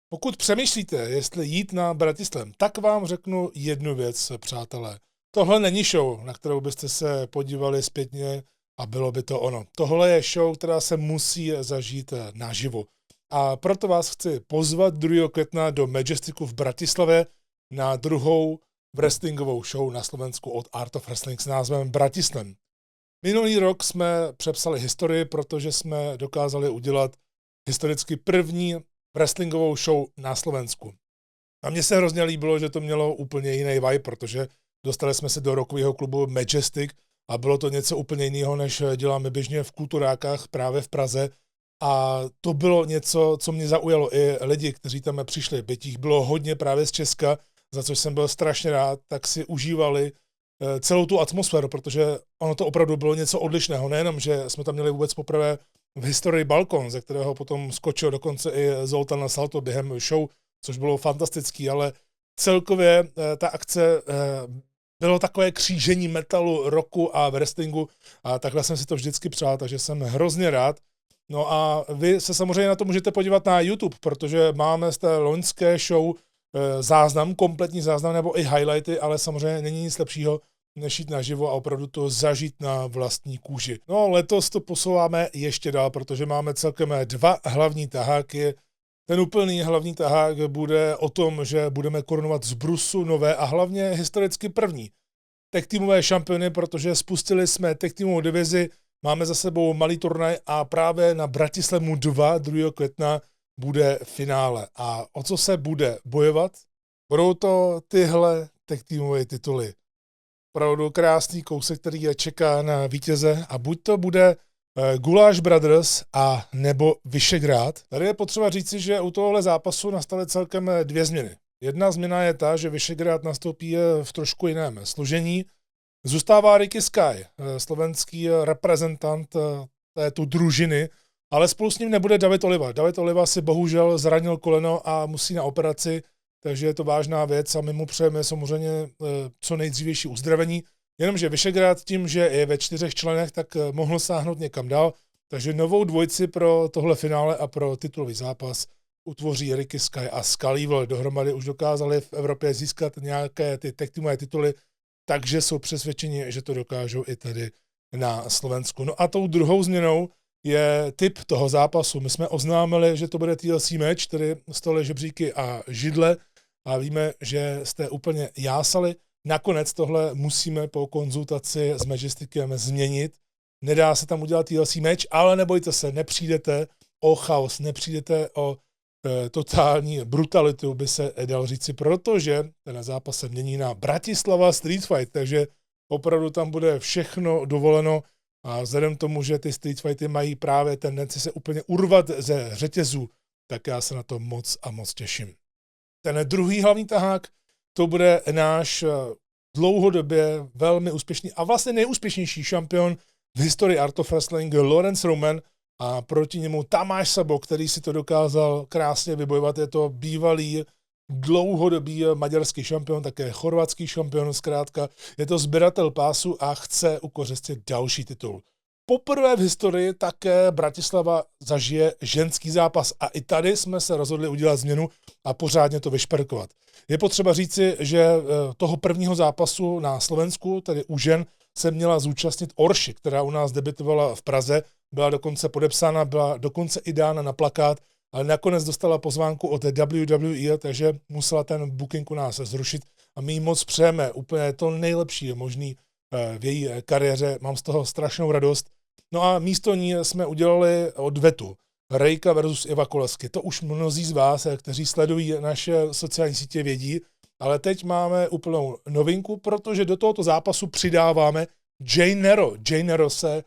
Pokud přemýšlíte, jestli jít na Bratislava, tak vám řeknu jednu věc, přátelé. Tohle není show, na kterou byste se podívali zpětně a bylo by to ono. Tohle je show, která se musí zažít naživo. A proto vás chci pozvat 2. května do Majesticu v Bratislavě na druhou wrestlingovou show na Slovensku od Art of Wrestling s názvem Bratislava. Minulý rok jsme přepsali historii, protože jsme dokázali udělat historicky první wrestlingovou show na Slovensku. A mně se hrozně líbilo, že to mělo úplně jiný vibe, protože dostali jsme se do rockového klubu Majestic a bylo to něco úplně jiného, než děláme běžně v kulturákách právě v Praze. A to bylo něco, co mě zaujalo i lidi, kteří tam přišli. Byť jich bylo hodně právě z Česka, za což jsem byl strašně rád, tak si užívali celou tu atmosféru, protože ono to opravdu bylo něco odlišného. Nejenom, že jsme tam měli vůbec poprvé v historii balkon, ze kterého potom skočil dokonce i Zoltán Salto během show, což bylo fantastický, ale celkově ta akce bylo takové křížení metalu, rocku a wrestlingu a takhle jsem si to vždycky přál, takže jsem hrozně rád. No a vy se samozřejmě na to můžete podívat na YouTube, protože máme z té loňské show záznam, kompletní záznam nebo i highlighty, ale samozřejmě není nic lepšího, než jít naživo a opravdu to zažít na vlastní kůži. No letos to posouváme ještě dál, protože máme celkem 2 hlavní taháky. Ten úplný hlavní tahák bude o tom, že budeme korunovat z brusu nové a hlavně historicky první tag teamové šampiony, protože spustili jsme tag teamovou divizi, máme za sebou malý turnaj a právě na Bratislavu 2. května bude finále. A o co se bude bojovat? Budou to tyhle tag teamové tituly. Opravdu krásný kousek, který je čeká na vítěze a buď to bude Guláš Brothers a nebo Vyšegrád. Tady je potřeba říci, že u tohohle zápasu nastaly celkem 2 změny. Jedna změna je ta, že Vyšegrád nastoupí v trošku jiném složení. Zůstává Ricky Sky, slovenský reprezentant této družiny, ale spolu s ním nebude David Oliva. David Oliva si bohužel zranil koleno a musí na operaci, takže je to vážná věc a my mu přejeme samozřejmě co nejdřívější uzdravení. Jenomže Vyšegrád tím, že je ve 4 členech, tak mohl sáhnout někam dál, takže novou dvojici pro tohle finále a pro titulový zápas utvoří Ricky Sky a Skull Evil. Dohromady už dokázali v Evropě získat nějaké ty tag teamové tituly, takže jsou přesvědčeni, že to dokážou i tady na Slovensku. No a tou druhou změnou je typ toho zápasu. My jsme oznámili, že to bude TLC match, tedy stole, žebříky a židle a víme, že jste úplně jásali. Nakonec tohle musíme po konzultaci s Majesticem změnit. Nedá se tam udělat TLC match, ale nebojte se, nepřijdete o chaos, nepřijdete o totální brutalitu, by se dal říci, protože ten zápas se mění na Bratislava Street Fight, takže opravdu tam bude všechno dovoleno a vzhledem k tomu, že ty Street Fighty mají právě tendenci se úplně urvat ze řetězů, tak já se na to moc a moc těším. Ten druhý hlavní tahák, to bude náš dlouhodobě velmi úspěšný a vlastně nejúspěšnější šampion v historii Art of Wrestling Lawrence Roman a proti němu Tamáš Sabo, který si to dokázal krásně vybojovat. Je to bývalý dlouhodobý maďarský šampion, také chorvatský šampion, zkrátka je to sběratel pásu a chce ukořistit další titul. Poprvé v historii také Bratislava zažije ženský zápas a i tady jsme se rozhodli udělat změnu a pořádně to vyšperkovat. Je potřeba říci, že toho prvního zápasu na Slovensku, tedy u žen, se měla zúčastnit Orši, která u nás debitovala v Praze, byla dokonce podepsána, byla dokonce i dána na plakát, ale nakonec dostala pozvánku od WWE, takže musela ten booking u nás zrušit a my jí moc přejeme, úplně to nejlepší možný v její kariéře, mám z toho strašnou radost. No a místo ní jsme udělali odvetu. Rejka versus Eva Kolesky. To už mnozí z vás, kteří sledují naše sociální sítě, vědí, ale teď máme úplnou novinku, protože do tohoto zápasu přidáváme Jane Nero. Jane Nero se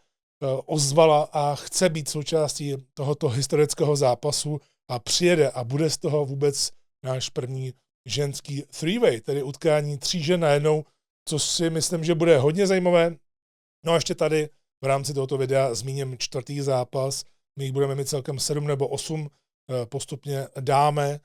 ozvala a chce být součástí tohoto historického zápasu a přijede a bude z toho vůbec náš první ženský three-way, tedy utkání 3 žen najednou, což si myslím, že bude hodně zajímavé. No a ještě tady v rámci tohoto videa zmíním 4. zápas. My jich budeme mít celkem 7 nebo 8, postupně dáme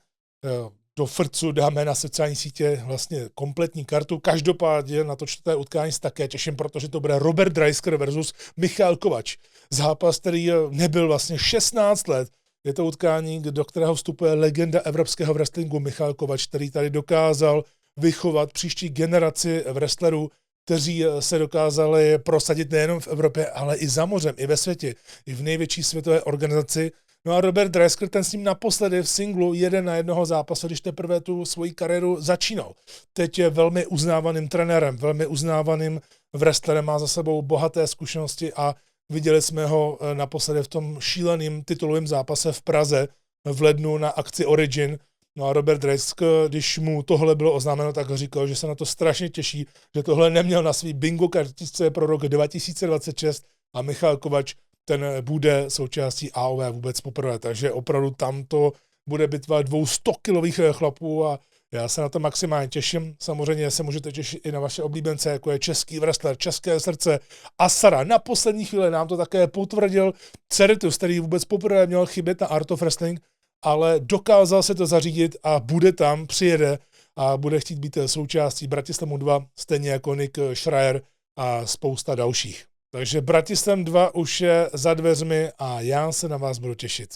do frcu, dáme na sociální sítě vlastně kompletní kartu. Každopádně na to 4. utkání se také těším, protože to bude Robert Dreisker versus Michal Kovač. Zápas, který nebyl vlastně 16 let, Je to utkání, do kterého vstupuje legenda evropského wrestlingu Michal Kovač, který tady dokázal vychovat příští generaci wrestlerů, kteří se dokázali prosadit nejenom v Evropě, ale i za mořem, i ve světě, i v největší světové organizaci. No a Robert Dreisker, ten s ním naposledy v singlu 1-1 zápasu, když teprve tu svoji kariéru začínal. Teď je velmi uznávaným trenérem, velmi uznávaným wrestlerem, má za sebou bohaté zkušenosti a viděli jsme ho naposledy v tom šíleným titulovém zápase v Praze v lednu na akci Origin. No a Robert Dreisker, když mu tohle bylo oznámeno, tak říkal, že se na to strašně těší, že tohle neměl na svý bingo kartičce pro rok 2026 a Michal Kovač, ten bude součástí AOV vůbec poprvé, takže opravdu tam to bude bitva 200-kilových chlapů a já se na to maximálně těším. Samozřejmě se můžete těšit i na vaše oblíbence, jako je český wrestler, české srdce Asara. Na poslední chvíli nám to také potvrdil Ceritus, který vůbec poprvé měl chybět na Art of Wrestling, ale dokázal se to zařídit a bude tam, přijede a bude chtít být součástí Bratislavu 2, stejně jako Nick Schreier a spousta dalších. Takže Bratislav 2 už je za dveřmi a já se na vás budu těšit.